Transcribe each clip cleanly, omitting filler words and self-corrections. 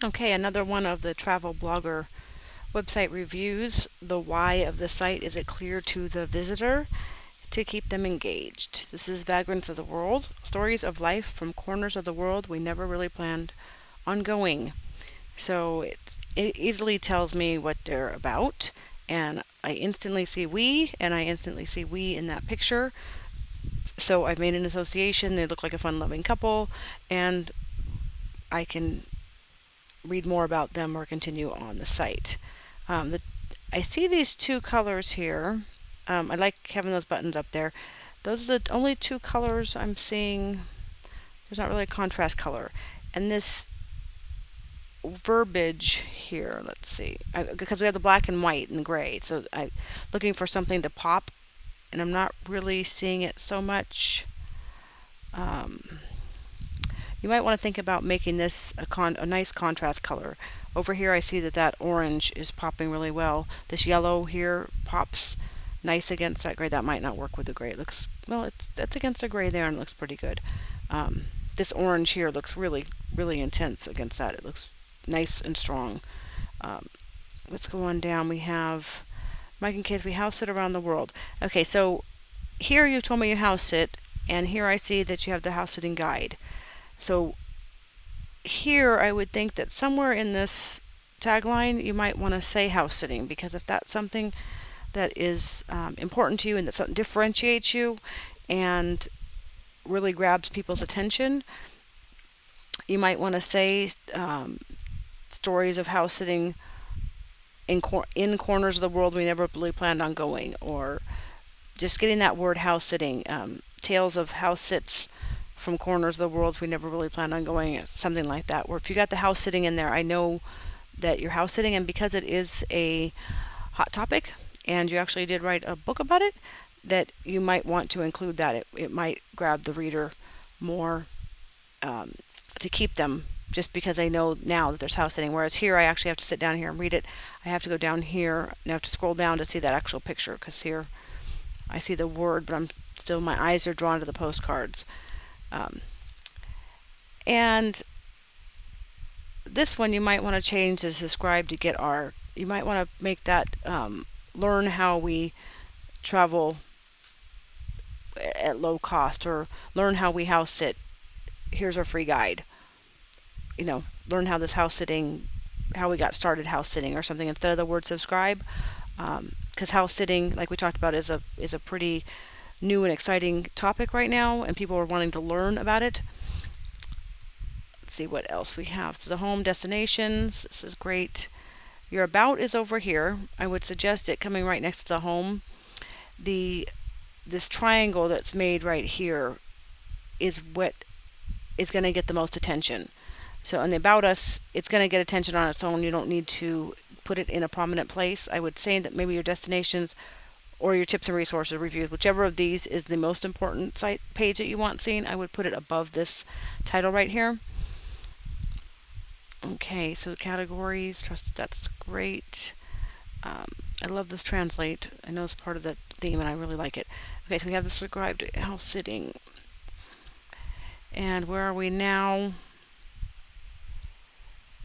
Okay, another one of the travel blogger website reviews. The why of the site, is it clear to the visitor to keep them engaged? This is Vagrants of the World, stories of life from corners of the world we never really planned on going. So it easily tells me what they're about, and I instantly see we, and I instantly see we in that picture. So I've made an association. They look like a fun-loving couple, and I can read more about them or continue on the site. I see these two colors here. I like having those buttons up there. Those are the only two colors I'm seeing. There's not really a contrast color. And this verbiage here, let's see, because we have the black and white and gray, so I'm looking for something to pop, and I'm not really seeing it so much. You might want to think about making this a nice contrast color. Over here I see that orange is popping really well. This yellow here pops nice against that gray. That might not work with the gray. It looks, well, that's against the gray there, and it looks pretty good. This orange here looks really, really intense against that. It looks nice and strong. Let's go on down. We have Mike and Kate, we house sit around the world. Okay, so here you told me you house sit, and here I see that you have the house sitting guide. So here I would think that somewhere in this tagline you might want to say house sitting, because if that's something that is important to you and that something differentiates you and really grabs people's attention, you might want to say stories of house sitting in corners of the world we never really planned on going, or just getting that word house sitting, tales of house sits from corners of the world we never really planned on going, something like that. Or if you got the house sitting in there, I know that you're house sitting, and because it is a hot topic and you actually did write a book about it, that you might want to include that. It might grab the reader more, to keep them, just because I know now that there's house sitting. Whereas here I actually have to sit down here and read it. I have to go down here and I have to scroll down to see that actual picture, because here I see the word, but my eyes are drawn to the postcards. And this one you might want to change as described to get our, you might want to make that learn how we travel at low cost, or learn how we house sit. Here's our free guide. Learn how this house sitting, how we got started house sitting, or something, instead of the word subscribe. Because house sitting, like we talked about, is a pretty new and exciting topic right now, and people are wanting to learn about it. Let's see what else we have. So the home destinations, this is great. Your about is over here. I would suggest it coming right next to the home. This triangle that's made right here is what is going to get the most attention. So on the about us, it's going to get attention on its own. You don't need to put it in a prominent place. I would say that maybe your destinations or your tips and resources reviews, whichever of these is the most important site page that you want seen, I would put it above this title right here. Okay, so categories, trusted, that's great. I love this translate. I know it's part of the theme and I really like it. Okay, so we have the described house sitting. And where are we now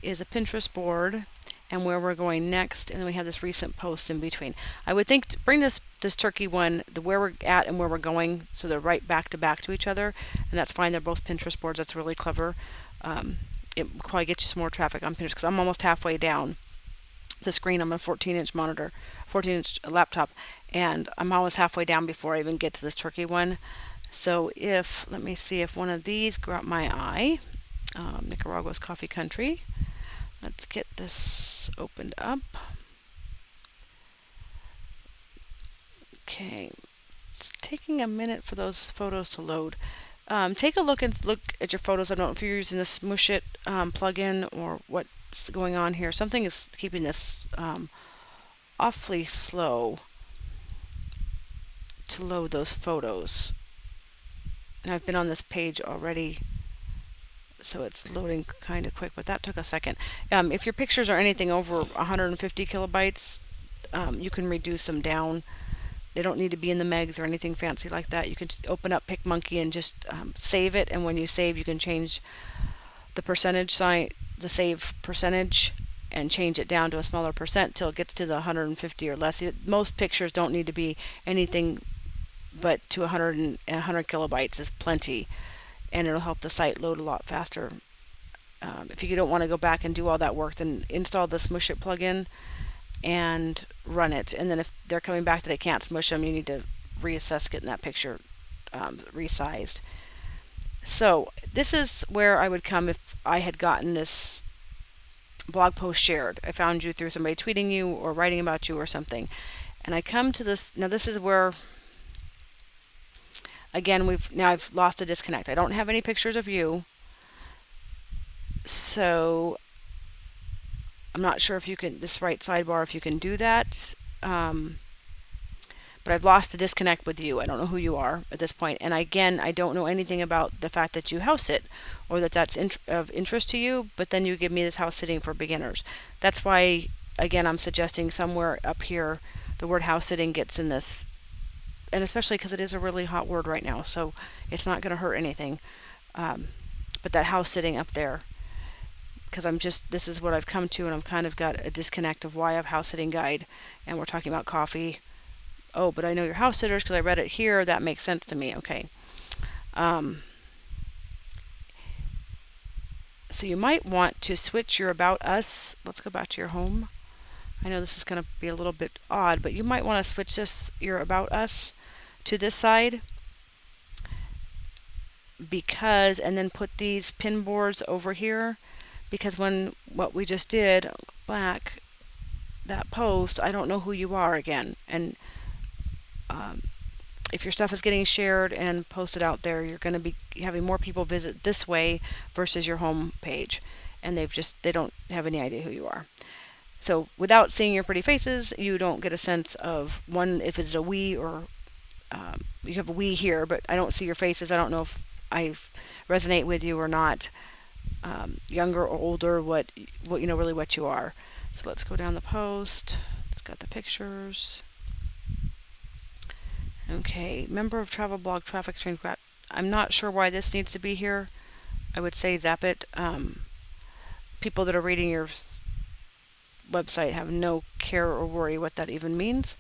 is a Pinterest board, and where we're going next, and then we have this recent post in between. I would think to bring this turkey one, the where we're at and where we're going, so they're right back to each other, and that's fine. They're both Pinterest boards. That's really clever. It will probably get you some more traffic on Pinterest, because I'm almost halfway down the screen. I'm a 14-inch monitor, 14-inch laptop, and I'm almost halfway down before I even get to this turkey one. So let me see if one of these got my eye. Nicaragua's coffee country. Let's get this opened up. Okay, it's taking a minute for those photos to load. Take a look at your photos. I don't know if you're using the Smush It plugin or what's going on here. Something is keeping this awfully slow to load those photos. And I've been on this page already, so it's loading kind of quick, but that took a second. If your pictures are anything over 150 kilobytes, you can reduce them down. They don't need to be in the megs or anything fancy like that. You can open up PicMonkey and just save it, and when you save, you can change the percentage sign the save percentage and change it down to a smaller percent till it gets to the 150 or less. Most pictures don't need to be anything but to 100 kilobytes is plenty, and it'll help the site load a lot faster. If you don't want to go back and do all that work, then install the Smush It plugin and run it. And then if they're coming back that it can't smush them, you need to reassess getting that picture resized. So this is where I would come if I had gotten this blog post shared. I found you through somebody tweeting you or writing about you or something. And I come to this, now this is where, again, I've lost a disconnect. I don't have any pictures of you. So I'm not sure if you can, this right sidebar, if you can do that. But I've lost the disconnect with you. I don't know who you are at this point. And again, I don't know anything about the fact that you house sit or that that's of interest to you, but then you give me this house sitting for beginners. That's why, again, I'm suggesting somewhere up here the word house sitting gets in this, and especially because it is a really hot word right now, so it's not going to hurt anything. But that house sitting up there, because this is what I've come to, and I've kind of got a disconnect of why I have house sitting guide, and we're talking about coffee. Oh, but I know you're house sitters because I read it here. That makes sense to me. Okay. So you might want to switch your About Us. Let's go back to your home. I know this is going to be a little bit odd, but you might want to switch your About Us to this side, and then put these pin boards over here, because what we just did back, that post, I don't know who you are again, and if your stuff is getting shared and posted out there, you're going to be having more people visit this way versus your home page, and they don't have any idea who you are. So without seeing your pretty faces, you don't get a sense of if it's a we or you have a we here, but I don't see your faces. I don't know if I resonate with you or not, younger or older, what really what you are. So let's go down the post. It's got the pictures. Okay, member of travel blog traffic exchange. I'm not sure why this needs to be here. I would say zap it. People that are reading your website have no care or worry what that even means.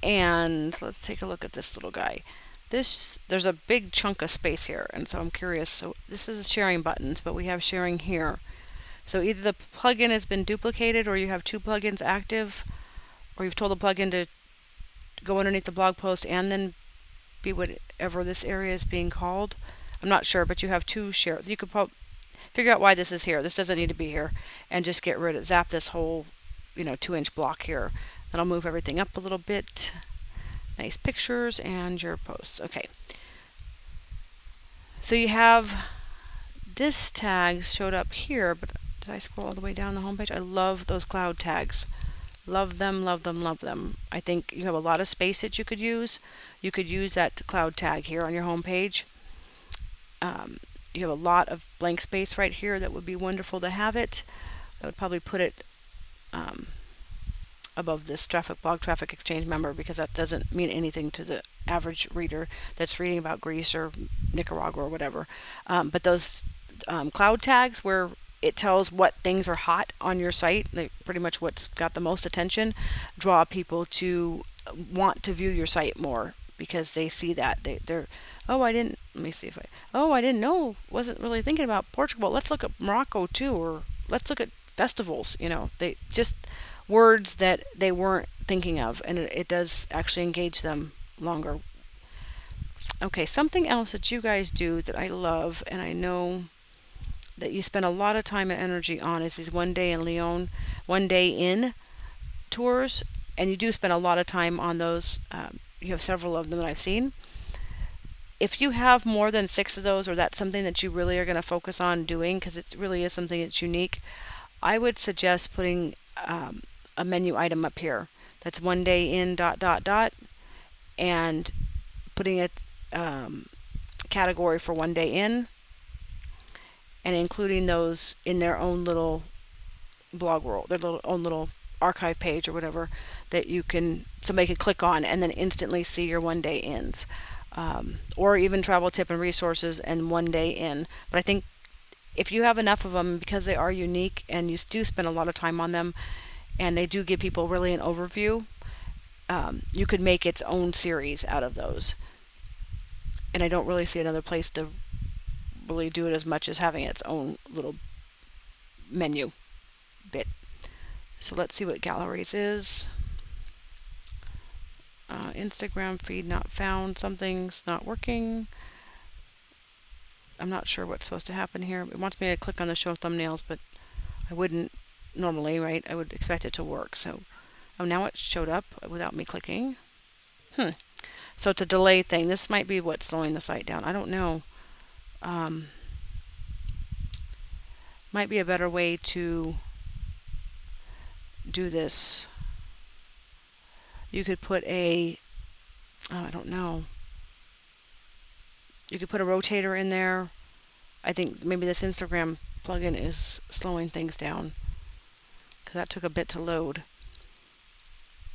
And let's take a look at this little guy. There's a big chunk of space here, and so I'm curious. So this is sharing buttons, but we have sharing here. So either the plugin has been duplicated, or you have two plugins active, or you've told the plugin to go underneath the blog post and then be whatever this area is being called. I'm not sure, but you have two shares. You could probably figure out why this is here. This doesn't need to be here, and just zap this whole 2-inch block here. Then I'll move everything up a little bit. Nice pictures and your posts. Okay. So you have this tags showed up here, but did I scroll all the way down the homepage? I love those cloud tags. Love them, love them, love them. I think you have a lot of space that you could use. You could use that cloud tag here on your homepage. You have a lot of blank space right here that would be wonderful to have it. I would probably put it above this blog traffic exchange member, because that doesn't mean anything to the average reader that's reading about Greece or Nicaragua or whatever. But those cloud tags where it tells what things are hot on your site, like pretty much what's got the most attention, draw people to want to view your site more, because they see that I didn't know, wasn't really thinking about Portugal. Let's look at Morocco too, or let's look at festivals. They just words that they weren't thinking of, and it does actually engage them longer. Okay, something else that you guys do that I love, and I know that you spend a lot of time and energy on, is these one day in tours, and you do spend a lot of time on those. You have several of them that I've seen. If you have more than 6 of those, or that's something that you really are going to focus on doing, because it really is something that's unique, I would suggest putting a menu item up here that's one day in ... and putting a category for one day in, and including those in their own little blog world, their own little archive page or whatever, that somebody could click on and then instantly see your one day ins. or even travel tip and resources and one day in. But I think if you have enough of them, because they are unique and you do spend a lot of time on them, and they do give people really an overview, you could make its own series out of those. And I don't really see another place to really do it as much as having its own little menu bit. So let's see what galleries is. Instagram feed not found. Something's not working. I'm not sure what's supposed to happen here. It wants me to click on the show thumbnails, but I wouldn't normally, right? I would expect it to work. So, oh, now it showed up without me clicking. So it's a delay thing. This might be what's slowing the site down. I don't know. Might be a better way to do this. You could put I don't know. You could put a rotator in there. I think maybe this Instagram plugin is slowing things down, because that took a bit to load.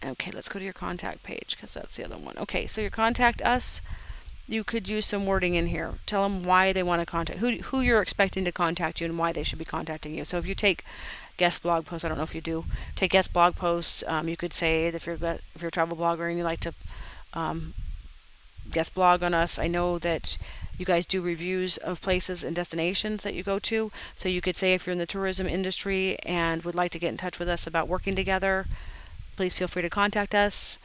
Okay, let's go to your contact page, because that's the other one. Okay, so your contact us, you could use some wording in here. Tell them why they want to contact, who you're expecting to contact you and why they should be contacting you. So if you take guest blog posts, I don't know if you do, take guest blog posts, you could say that if you're a travel blogger and you like to guest blog on us, I know that you guys do reviews of places and destinations that you go to. So you could say if you're in the tourism industry and would like to get in touch with us about working together, please feel free to contact us.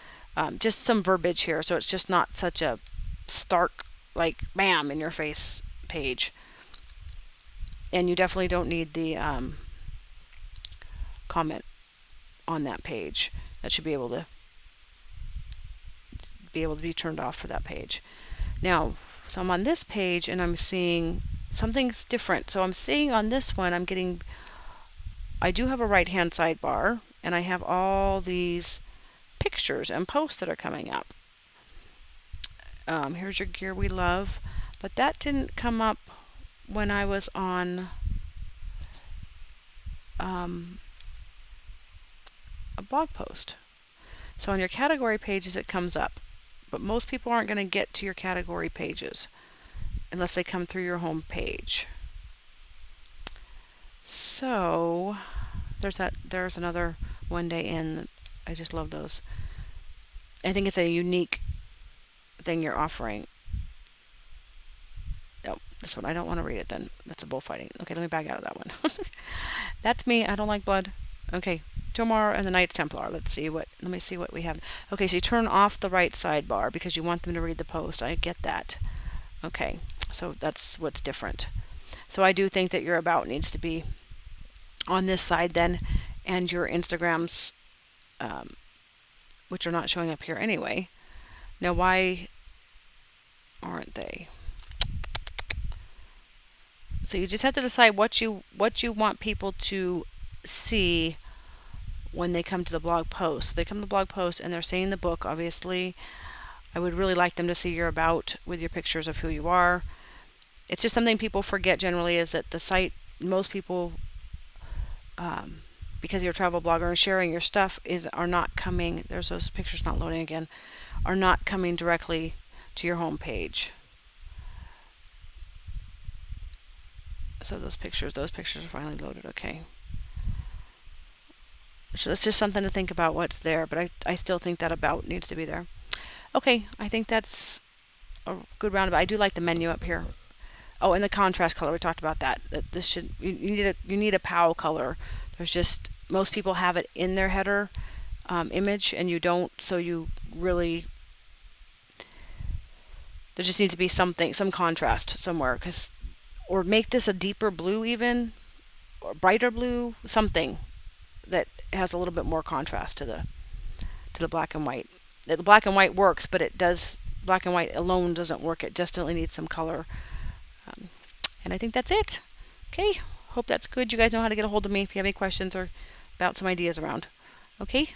Just some verbiage here, so it's just not such a stark, like, bam, in your face page. And you definitely don't need the comment on that page. That should be able to be turned off for that page. Now, so I'm on this page and I'm seeing something's different. So I'm seeing on this one, I do have a right hand sidebar, and I have all these pictures and posts that are coming up. Here's your gear we love, but that didn't come up when I was on a blog post. So on your category pages it comes up, but most people aren't going to get to your category pages unless they come through your home page. So there's another one day in. I just love those. I think it's a unique thing you're offering. Oh, this one, I don't want to read it then. That's a bullfighting. Okay, let me back out of that one. That's me. I don't like blood. Okay, Tomar and the Knights Templar. Let me see what we have. Okay, so you turn off the right sidebar because you want them to read the post. I get that. Okay, so that's what's different. So I do think that your about needs to be on this side then, and your Instagrams, which are not showing up here anyway. Now, why aren't they? So you just have to decide what you want people to see when they come to the blog post. So they come to the blog post and they're saying the book, obviously. I would really like them to see your about with your pictures of who you are. It's just something people forget generally, is that the site, most people, because you're a travel blogger and sharing your stuff, are not coming, there's those pictures not loading again, are not coming directly to your home page. So those pictures are finally loaded. Okay. So it's just something to think about what's there, but I still think that about needs to be there. Okay, I think that's a good roundabout. I do like the menu up here. Oh, and the contrast color, we talked about that. That this should, you need a POW color. There's just, most people have it in their header image, and you don't. So you really, there just needs to be some contrast somewhere, or make this a deeper blue even, or brighter blue, something that has a little bit more contrast to the black and white. The black and white works, but black and white alone doesn't work. It definitely needs some color. And I think that's it. Okay, hope that's good. You guys know how to get a hold of me if you have any questions or about some ideas around. Okay.